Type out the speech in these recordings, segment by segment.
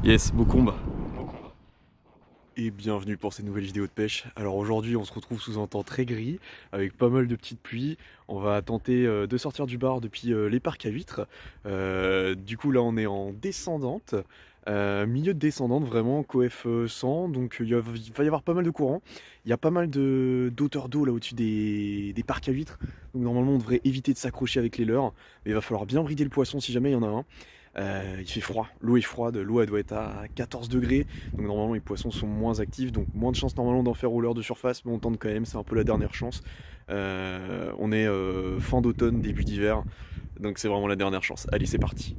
Yes, beau combat. Et bienvenue pour cette nouvelle vidéo de pêche. Alors aujourd'hui on se retrouve sous un temps très gris, avec pas mal de petites pluies. On va tenter de sortir du bar depuis les parcs à huîtres. Du coup là on est en descendante, milieu de descendante vraiment, coef 100, donc il va y avoir pas mal de courant. Il y a pas mal d'auteur d'eau là au-dessus des parcs à huîtres, donc normalement on devrait éviter de s'accrocher avec les leurres, mais il va falloir bien brider le poisson si jamais il y en a un. Il fait froid, l'eau est froide, l'eau elle doit être à 14 degrés, donc normalement les poissons sont moins actifs, donc moins de chance normalement d'en faire au leurre de surface, mais on tente quand même, c'est un peu la dernière chance. On est fin d'automne, début d'hiver, donc c'est vraiment la dernière chance. Allez, c'est parti.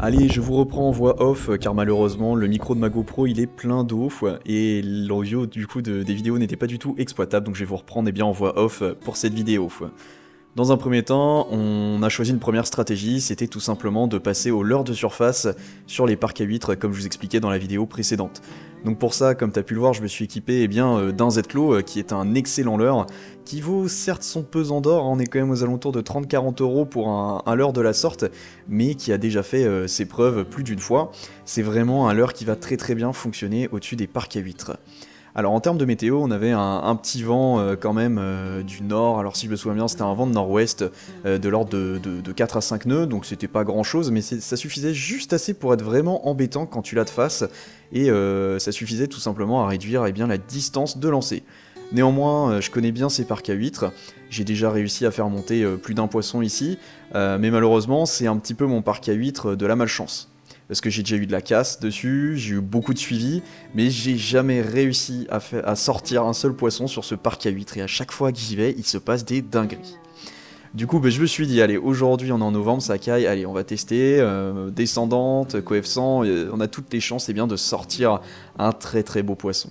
Allez, je vous reprends en voix off, car malheureusement le micro de ma GoPro il est plein d'eau, et l'audio du coup des vidéos n'était pas du tout exploitable, donc je vais vous reprendre en voix off pour cette vidéo. Dans un premier temps, on a choisi une première stratégie, c'était tout simplement de passer au leurre de surface sur les parcs à huîtres, comme je vous expliquais dans la vidéo précédente. Donc pour ça, comme tu as pu le voir, je me suis équipé d'un Z-Claw, qui est un excellent leurre, qui vaut certes son pesant d'or, on est quand même aux alentours de 30-40 € pour un leurre de la sorte, mais qui a déjà fait ses preuves plus d'une fois. C'est vraiment un leurre qui va très bien fonctionner au-dessus des parcs à huîtres. Alors en termes de météo, on avait un petit vent quand même du nord, alors si je me souviens bien c'était un vent de nord-ouest de l'ordre de 4 à 5 nœuds, donc c'était pas grand chose, mais ça suffisait juste assez pour être vraiment embêtant quand tu l'as de face, et ça suffisait tout simplement à réduire la distance de lancer. Néanmoins, je connais bien ces parcs à huîtres, j'ai déjà réussi à faire monter plus d'un poisson ici, mais malheureusement c'est un petit peu mon parc à huîtres de la malchance. Parce que j'ai déjà eu de la casse dessus, j'ai eu beaucoup de suivi, mais j'ai jamais réussi à sortir un seul poisson sur ce parc à huîtres, et à chaque fois que j'y vais, il se passe des dingueries. Du coup, je me suis dit, allez, aujourd'hui on est en novembre, ça caille, allez, on va tester, descendante, coef 100, on a toutes les chances de sortir un très beau poisson.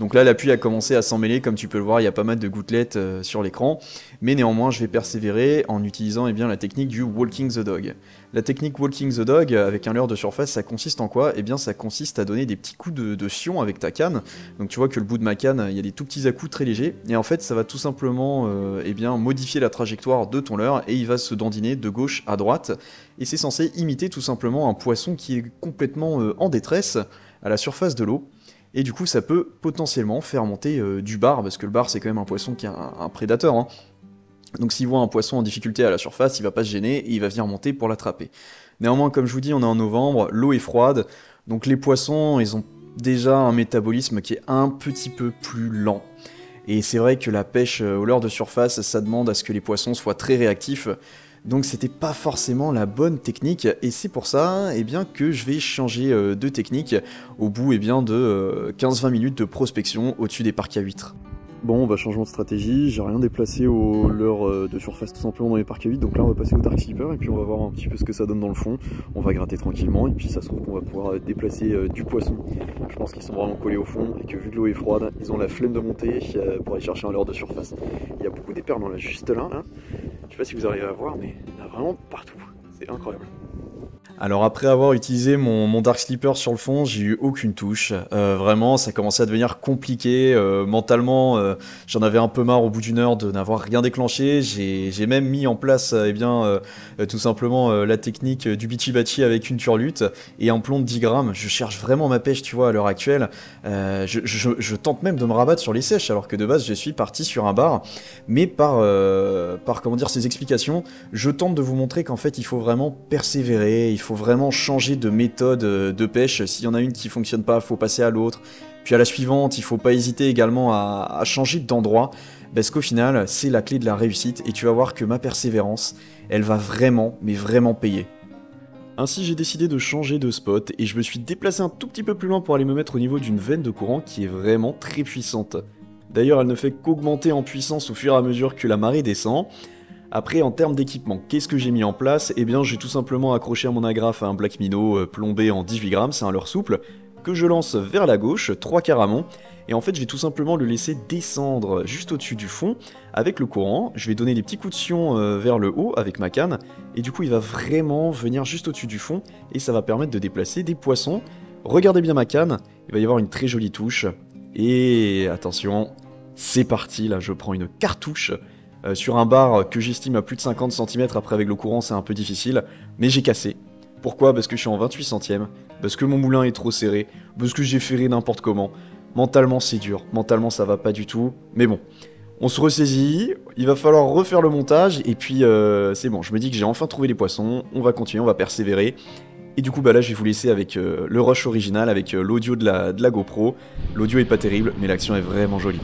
Donc là, la pluie a commencé à s'en mêler, comme tu peux le voir, il y a pas mal de gouttelettes sur l'écran, mais néanmoins, je vais persévérer en utilisant la technique du Walking the Dog. La technique Walking the Dog, avec un leurre de surface, ça consiste en quoi? Ça consiste à donner des petits coups de fion avec ta canne. Donc tu vois que le bout de ma canne, il y a des tout petits à-coups très légers, et en fait, ça va tout simplement modifier la trajectoire de ton leurre, et il va se dandiner de gauche à droite, et c'est censé imiter tout simplement un poisson qui est complètement en détresse à la surface de l'eau. Et du coup, ça peut potentiellement faire monter du bar, parce que le bar, c'est quand même un poisson qui est un prédateur, hein. Donc s'il voit un poisson en difficulté à la surface, il va pas se gêner et il va venir monter pour l'attraper. Néanmoins, comme je vous dis, on est en novembre, l'eau est froide, donc les poissons, ils ont déjà un métabolisme qui est un petit peu plus lent. Et c'est vrai que la pêche au leurre de surface, ça demande à ce que les poissons soient très réactifs, donc c'était pas forcément la bonne technique, et c'est pour ça que je vais changer de technique au bout de 15-20 minutes de prospection au-dessus des parcs à huîtres. Bon, bah changement de stratégie, j'ai rien déplacé au leurre de surface tout simplement dans les parcs à huîtres, donc là on va passer au Dark Slipper et puis on va voir un petit peu ce que ça donne dans le fond. On va gratter tranquillement et puis ça se trouve qu'on va pouvoir déplacer du poisson. Je pense qu'ils sont vraiment collés au fond et que vu que l'eau est froide, ils ont la flemme de monter pour aller chercher un leurre de surface. Il y a beaucoup d'éperlans là, juste là. Je sais pas si vous arrivez à voir, mais il y en a vraiment partout, c'est incroyable. Alors après avoir utilisé mon Dark Slipper sur le fond, j'ai eu aucune touche. Vraiment, ça commençait à devenir compliqué. Mentalement, j'en avais un peu marre au bout d'une heure de n'avoir rien déclenché. J'ai même mis en place tout simplement la technique du Bichi Bachi avec une turlute et un plomb de 10 grammes. Je cherche vraiment ma pêche, tu vois, à l'heure actuelle. Je tente même de me rabattre sur les sèches, alors que de base, je suis parti sur un bar. Mais par comment dire, ces explications, je tente de vous montrer qu'en fait, il faut vraiment persévérer, il faut vraiment changer de méthode de pêche. S'il y en a une qui fonctionne pas, faut passer à l'autre. Puis à la suivante, il faut pas hésiter également à changer d'endroit, parce qu'au final, c'est la clé de la réussite, et tu vas voir que ma persévérance, elle va vraiment, mais vraiment payer. Ainsi, j'ai décidé de changer de spot, et je me suis déplacé un tout petit peu plus loin pour aller me mettre au niveau d'une veine de courant qui est vraiment très puissante. D'ailleurs, elle ne fait qu'augmenter en puissance au fur et à mesure que la marée descend. Après, en termes d'équipement, qu'est-ce que j'ai mis en place? J'ai tout simplement accroché à mon agrafe un Black Minnow plombé en 18 grammes, c'est un leurre souple, que je lance vers la gauche, 3 quarts amont, et en fait je vais tout simplement le laisser descendre juste au-dessus du fond avec le courant. Je vais donner des petits coups de sion vers le haut avec ma canne, et du coup il va vraiment venir juste au-dessus du fond, et ça va permettre de déplacer des poissons. Regardez bien ma canne, il va y avoir une très jolie touche, et attention, c'est parti, là je prends une cartouche, sur un bar que j'estime à plus de 50 cm, après avec le courant c'est un peu difficile, mais j'ai cassé. Pourquoi? Parce que je suis en 28 centièmes, parce que mon moulin est trop serré, parce que j'ai ferré n'importe comment. Mentalement c'est dur, mentalement ça va pas du tout, mais bon. On se ressaisit, il va falloir refaire le montage, et puis c'est bon, je me dis que j'ai enfin trouvé les poissons, on va continuer, on va persévérer. Et du coup bah là je vais vous laisser avec le rush original, avec l'audio de la GoPro. L'audio est pas terrible, mais l'action est vraiment jolie.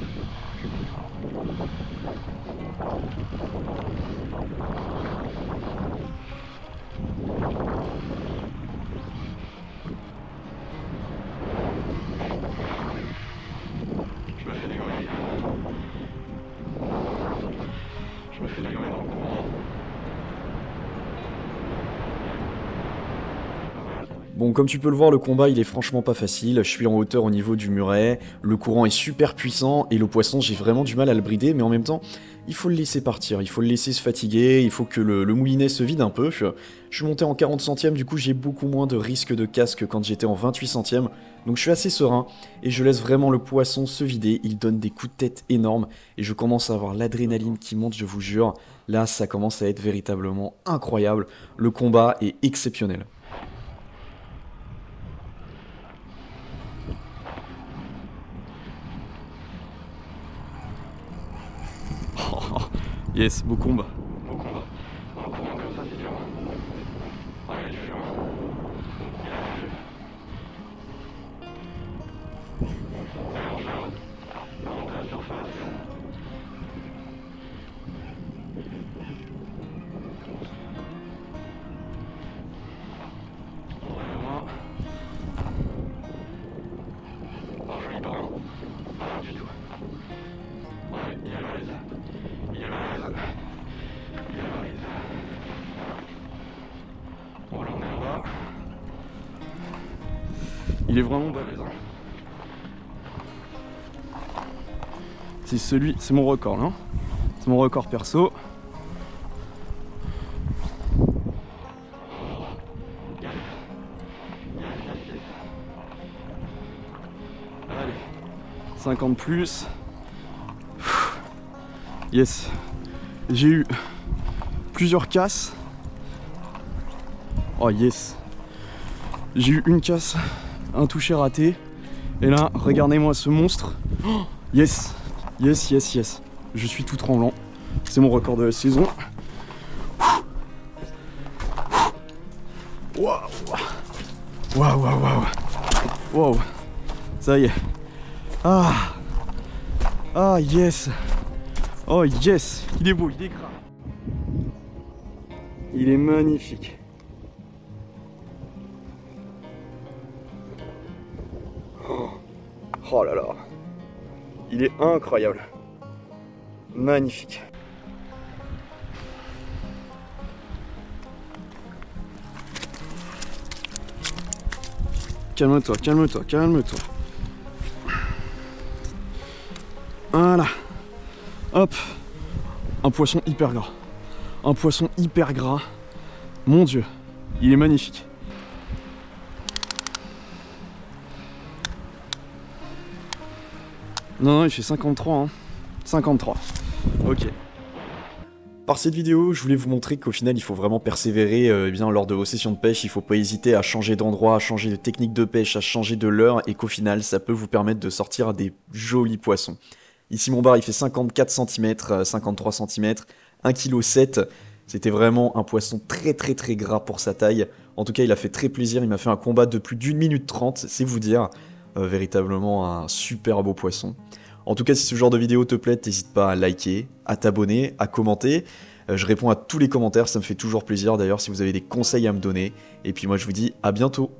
Bon, comme tu peux le voir, le combat il est franchement pas facile. Je suis en hauteur au niveau du muret, le courant est super puissant et le poisson j'ai vraiment du mal à le brider, mais en même temps il faut le laisser partir, il faut le laisser se fatiguer, il faut que le moulinet se vide un peu. Je suis monté en 40 centièmes, du coup j'ai beaucoup moins de risque de casse que quand j'étais en 28 centièmes, donc je suis assez serein et je laisse vraiment le poisson se vider. Il donne des coups de tête énormes et je commence à avoir l'adrénaline qui monte, je vous jure. Là ça commence à être véritablement incroyable, le combat est exceptionnel. Yes, beau combat. Il est vraiment balèze. C'est mon record là. C'est mon record perso. Allez, 50 plus. Yes. J'ai eu plusieurs casses. Oh yes. J'ai eu une casse, un toucher raté. Et là, regardez-moi ce monstre. Oh, yes. Yes, yes, yes. Je suis tout tremblant. C'est mon record de la saison. Waouh. Waouh, waouh, waouh. Waouh. Ça y est. Ah. Ah, yes. Oh, yes. Il est beau, il est gras. Il est magnifique. Oh là là. Il est incroyable. Magnifique. Calme-toi, calme-toi, calme-toi. Voilà. Hop. Un poisson hyper gras. Un poisson hyper gras. Mon Dieu. Il est magnifique. Non, il fait 53, hein. 53. Ok. Par cette vidéo, je voulais vous montrer qu'au final, il faut vraiment persévérer bien lors de vos sessions de pêche. Il ne faut pas hésiter à changer d'endroit, à changer de technique de pêche, à changer de leurre, et qu'au final, ça peut vous permettre de sortir des jolis poissons. Ici, mon bar, il fait 54 cm, 53 cm, 1,7 kg. C'était vraiment un poisson très gras pour sa taille. En tout cas, il a fait très plaisir. Il m'a fait un combat de plus d'1 minute 30, c'est vous dire. Véritablement un super beau poisson. En tout cas, si ce genre de vidéo te plaît, n'hésite pas à liker, à t'abonner, à commenter. Je réponds à tous les commentaires, ça me fait toujours plaisir d'ailleurs si vous avez des conseils à me donner. Et puis moi je vous dis à bientôt.